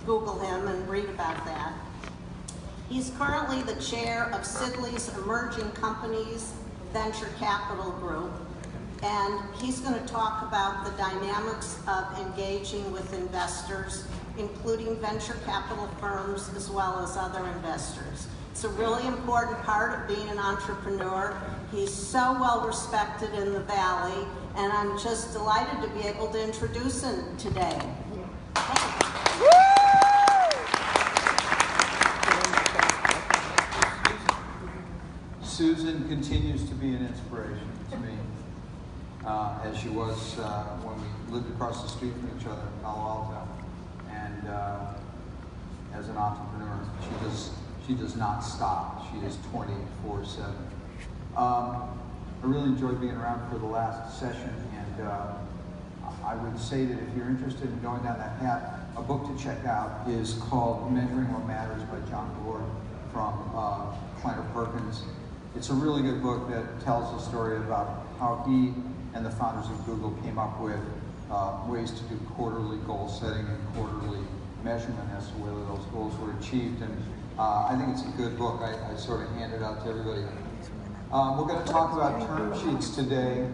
Google him and read about that. He's currently the chair of Sidley's Emerging Companies Venture Capital Group, and he's going to talk about the dynamics of engaging with investors, including venture capital firms as well as other investors. It's a really important part of being an entrepreneur. He's so well respected in the Valley, and I'm just delighted to be able to introduce him today. Susan continues to be an inspiration to me, as she was when we lived across the street from each other in Palo Alto. And as an entrepreneur, she does not stop. She is 24/7. I really enjoyed being around for the last session, and I would say that if you're interested in going down that path, a book to check out is called Measuring What Matters by John Doerr from Kleiner Perkins. It's a really good book that tells the story about how he and the founders of Google came up with ways to do quarterly goal setting and quarterly measurement as to whether those goals were achieved. And I think it's a good book. I sort of hand it out to everybody. We're going to talk about term sheets today.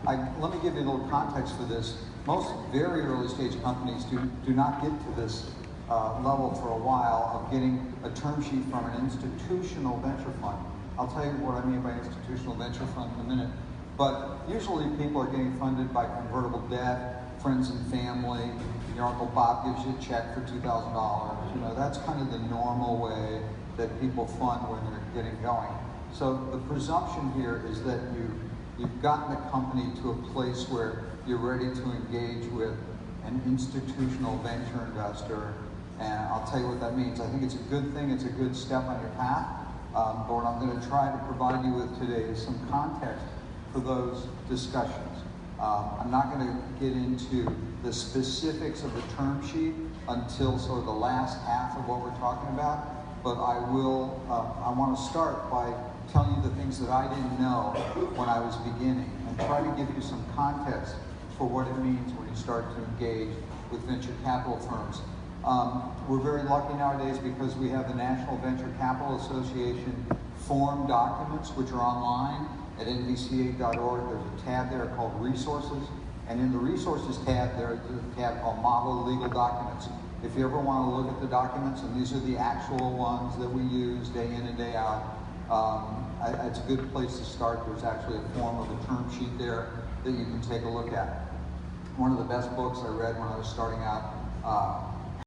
Let me give you a little context for this. Most very early stage companies do not get to this level for a while of getting a term sheet from an institutional venture fund. I'll tell you what I mean by institutional venture fund in a minute. But usually people are getting funded by convertible debt, friends and family. Your Uncle Bob gives you a check for $2,000. You know, that's kind of the normal way that people fund when they're getting going. So the presumption here is that you've gotten the company to a place where you're ready to engage with an institutional venture investor. And I'll tell you what that means. I think it's a good thing. It's a good step on your path. But what I'm going to try to provide you with today is some context for those discussions. I'm not going to get into the specifics of the term sheet until sort of the last half of what we're talking about, but I want to start by telling you the things that I didn't know when I was beginning and try to give you some context for what it means when you start to engage with venture capital firms. We're very lucky nowadays because we have the National Venture Capital Association form documents, which are online at nvca.org. There's a tab there called Resources, and in the Resources tab, there's a tab called Model Legal Documents. If you ever want to look at the documents, and these are the actual ones that we use day in and day out, it's a good place to start. There's actually a form of a term sheet there that you can take a look at. One of the best books I read when I was starting out